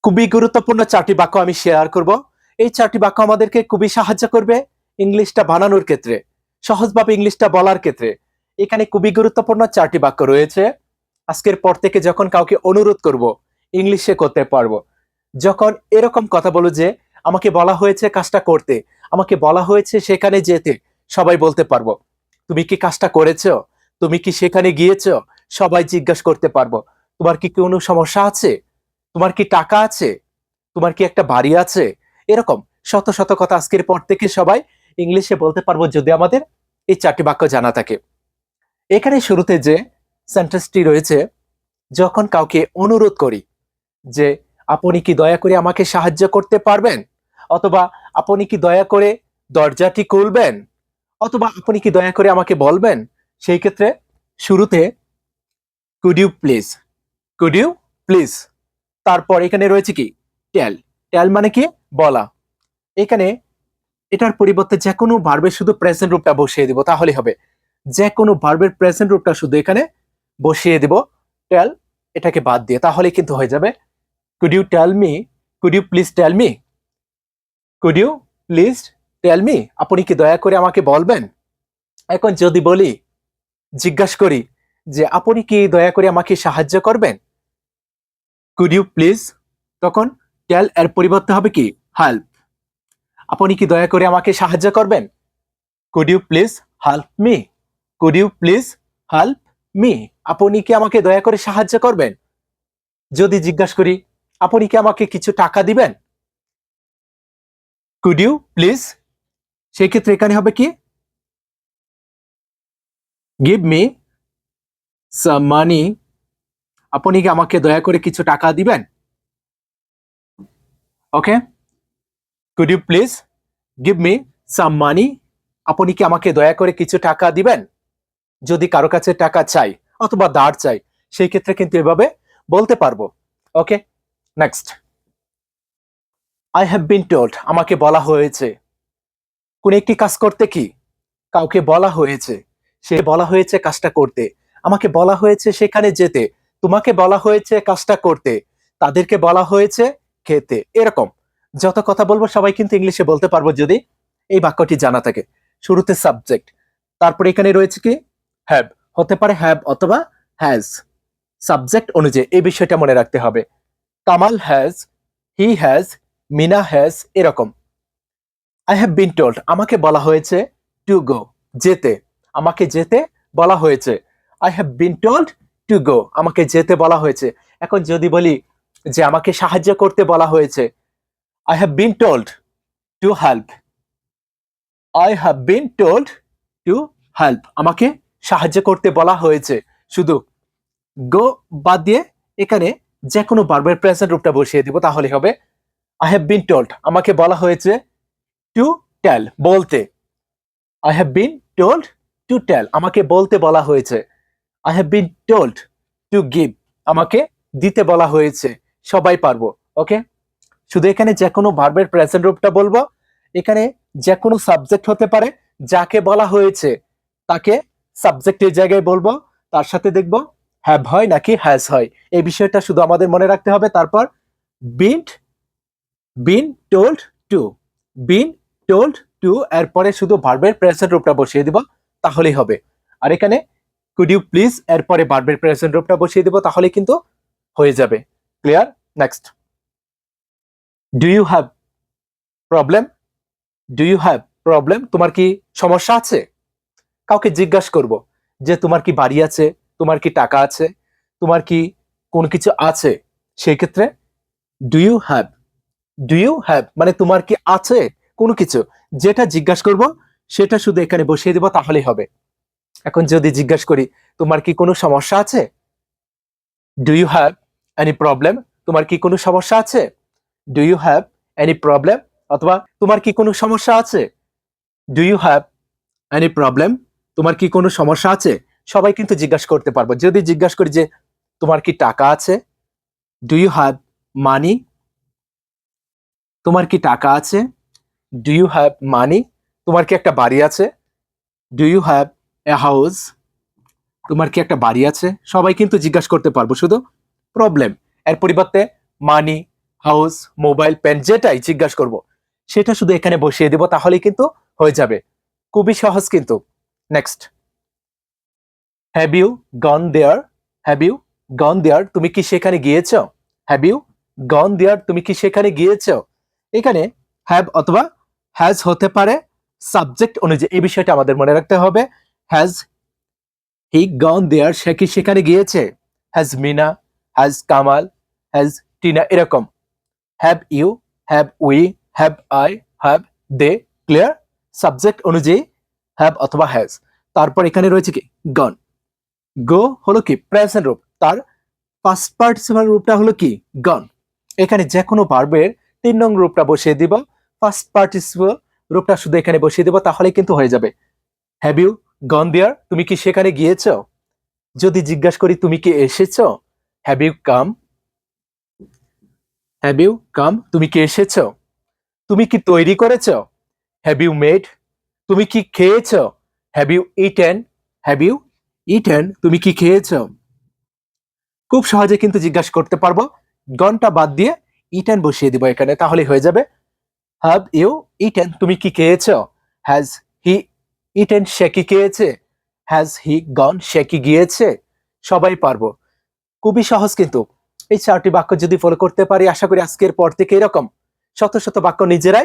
খুবই গুরুত্বপূর্ণ চারটি বাক্য আমি শেয়ার করব। এই চারটি বাক্য আমাদেরকে খুবই সাহায্য করবে ইংলিশটা বানানোর ক্ষেত্রে, সহজভাবে ইংলিশটা বলার ক্ষেত্রে। এখানে খুবই গুরুত্বপূর্ণ চারটি বাক্য রয়েছে। আজকের পর থেকে যখন কাউকে অনুরোধ করব, ইংলিশে করতে পারবো। যখন এরকম কথা বলো যে আমাকে বলা হয়েছে কাজটা করতে, আমাকে বলা হয়েছে সেখানে যেতে, সবাই বলতে পারবো তুমি কি কাজটা করেছো, তুমি কি সেখানে গিয়েছো, সবাই জিজ্ঞাসা করতে পারবো তোমার কি কোনো সমস্যা আছে, তোমার কি টাকা আছে, তোমার কি একটা বাড়ি আছে। এরকম শত শত কথা আজকের পর থেকে সবাই ইংলিশে বলতে পারবো যদি আমাদের এই চারটি বাক্য জানা থাকে। এখানে শুরুতে যে সেন্টেন্সটি রয়েছে, যখন কাউকে অনুরোধ করি যে আপনি কি দয়া করে আমাকে সাহায্য করতে পারবেন, অথবা আপনি কি দয়া করে দরজাটি খুলবেন, অথবা আপনি কি দয়া করে আমাকে বলবেন, সেই ক্ষেত্রে শুরুতে could you please, could you please, তারপর এখানে রয়েছে কি টেল, টেল মানে কি বলা। এখানে এটার পরিবর্তে যে কোনো ভার্বের শুধু প্রেজেন্ট রূপটা বসিয়ে দিব তাহলে হবে। যে কোনো ভার্বের প্রেজেন্ট রূপটা শুধু এখানে বসিয়ে দিব টেল এটাকে বাদ দিয়ে, তাহলে কিন্তু হয়ে যাবে could you tell me, could you please tell me, could you please tell me, আপনি কি দয়া করে আমাকে বলবেন। এখন যদি বলি, জিজ্ঞাসা করি যে আপনি কি দয়া করে আমাকে সাহায্য করবেন, কুড ইউ প্লিজ, তখন টেল এর পরিবর্তে হবে কি হেল্প। আপনি কি দয়া করে আমাকে সাহায্য করবেন, could you please help me, could you please help me, আপনি কি আমাকে দয়া করে সাহায্য করবেন। যদি জিজ্ঞাসা করি আপনি কি আমাকে কিছু টাকা দিবেন, কুড ইউ প্লিজ, সেই ক্ষেত্রে এখানে হবে কি গিভ মি সাম মানি, আপনি কি আমাকে দয়া করে কিছু টাকা দিবেন। Okay, could you please give me some money, আপনি কি আমাকে দয়া করে কিছু টাকা দিবেন। যদি কারো কাছে টাকা চাই অথবা ধার চাই, সেই ক্ষেত্রে কিন্তু এভাবে বলতে পারবো। Okay, next, I have been told, আমাকে বলা হয়েছে। কোন একটি কাজ করতে কি কাউকে বলা হয়েছে, সে বলা হয়েছে কাজটা করতে, আমাকে বলা হয়েছে সেখানে যেতে, তোমাকে বলা হয়েছে কাজটা করতে, তাদেরকে বলা হয়েছে খেতে। এরকম যত কথা বলবো সবাই কিন্তু ইংলিশে বলতে পারবো যদি এই বাক্যটি জানা থাকে। শুরুতে সাবজেক্ট, তারপরে এখানে রয়েছে কি হ্যাভ, হতে পারে হ্যাভ অথবা হ্যাজ, সাবজেক্ট অনুযায়ী এই বিষয়টা মনে রাখতে হবে। Kamal has, he has, Mina has, এরকম। আই হ্যাভ বিন টোল্ড, আমাকে বলা হয়েছে টু গো, যেতে, আমাকে যেতে বলা হয়েছে। I have been told to go, আমাকে যেতে বলা হয়েছে। এখন যদি বলি যে আমাকে সাহায্য করতে বলা হয়েছে, I have been told to help, I have been told to help, আমাকে সাহায্য করতে বলা হয়েছে। শুধু গো বাদ দিয়ে এখানে যে কোনো ভার্বের প্রেজেন্ট রূপটা বসিয়ে দিব তাহলে হবে আই হ্যাভ বিন টোল্ড, আমাকে বলা হয়েছে টু টেল, বলতে। I have been told to tell, আমাকে বলতে বলা হয়েছে। I have been told to give, আমাকে দিতে বলা হয়েছে। সবাই পারবো। ওকে, শুধু এখানে যে কোনো ভার্বের প্রেজেন্ট রূপটা বলবো, এখানে যে কোনো সাবজেক্ট হতে পারে, যাকে বলা হয়েছে তাকে সাবজেক্টের জায়গায় বলবো, তার সাথে দেখবো হ্যাভ হয় নাকি হ্যাজ হয়, এই বিষয়টা শুধু আমাদের মনে রাখতে হবে। তারপর been, been told to, been told to এরপরে শুধু ভার্বের প্রেজেন্ট রূপটা বসিয়ে দিব তাহলেই হবে। আর এখানে কুড ইউ প্লিজ এরপরে ভার্বের প্রেজেন্ট রূপটা বসিয়ে দিব তাহলে কিন্তু হয়ে যাবে। Clear? Next, do you have problem, do you have problem, তোমার কি সমস্যা আছে। কাউকে জিজ্ঞাসা করব যে তোমার কি বাড়ি আছে, তোমার কি টাকা আছে, তোমার কি কোন কিছু আছে, সেই ক্ষেত্রে do you have, do you have মানে তোমার কি আছে কোনো কিছু, যেটা জিজ্ঞাসা করব সেটা শুধু এখানে বসিয়ে দিব তাহলেই হবে। এখন যদি জিজ্ঞাসা করি তোমার কি কোনো সমস্যা আছে, do you have any problem, তোমার কি কোনো সমস্যা আছে, do you have any problem, অথবা তোমার কি কোনো সমস্যা আছে, do you have any problem, তোমার কি কোনো সমস্যা আছে। সবাই কিন্তু জিজ্ঞাসা করতে পারবো। যদি জিজ্ঞাসা করি যে তোমার কি টাকা আছে, ডু ইউ হ্যাভ মানি, তোমার কি টাকা আছে, ডু ইউ হ্যাভ মানি, তোমার কি একটা বাড়ি আছে, do you have a house, তোমার কি একটা বাড়ি আছে। সবাই কিন্তু জিজ্ঞাসা করতে পারবো শুধু প্রবলেম এর পরিবর্তে মানি, হাউস, মোবাইল, পেন যেটাই জিজ্ঞাসা করব সেটা শুধু এখানে বসিয়ে দিব, তাহলেই কিন্তু হয়ে যাবে। খুবই সহজ কিন্তু। Next, have you gone there? Have you gone there? তুমি কি সেখানে গিয়েছো? Have you gone there? তুমি কি সেখানে গিয়েছো? এখানে হ্যাভ অথবা হ্যাজ হতে পারে সাবজেক্ট অনুযায়ী। এই বিষয়টা আমাদের মনে রাখতে হবে। হ্যাজ হি গন দেয়ার? সে কি সেখানে গিয়েছে? Has Mina, has Kamal, has Tina, এরকম। Have you, have we, have I, have they, clear? Subject অনুযায়ী হ্যাভ অথবা হ্যাজ। তারপর এখানে রয়েছে কি গন। গো হলো কি প্রেজেন্ট রূপ, তার পাস্ট পার্টিসিপাল রূপটা হলো কি গন। এখানে যে কোনো ভার্বের 3 নং রূপটা বসিয়ে দিব, ফার্স্ট পার্টিসিপাল রূপটা শুধু এখানে বসিয়ে দিব, তাহলে কিন্তু হয়ে যাবে। Have you gone there? তুমি কি সেখানে গিয়েছো? যদি জিজ্ঞাসা করি তুমি কি এসেছো? Have you come? Have you come? তুমি কি এসেছো? তুমি কি তৈরি করেছো? Have you made? তুমি কি খেয়েছো? Have you eaten? Have you eaten? তুমি কি খেয়েছো? খুব সহজে কিন্তু জিজ্ঞাসা করতে পারবো। গনটা বাদ দিয়ে ইটেন বসিয়ে দিব এখানে, তাহলে হয়ে যাবে। Have you eaten? তুমি কি খেয়েছো? Has he eaten? সে কি খেয়েছে? হ্যাজ হি গন? সে কি গিয়েছে? সবাই পারবো। খুবই সহজ কিন্তু। এই 4টি বাক্য যদি ফলো করতে পারি, আশা করি আজকের পর থেকে এরকম শত শত বাক্য নিজেরাই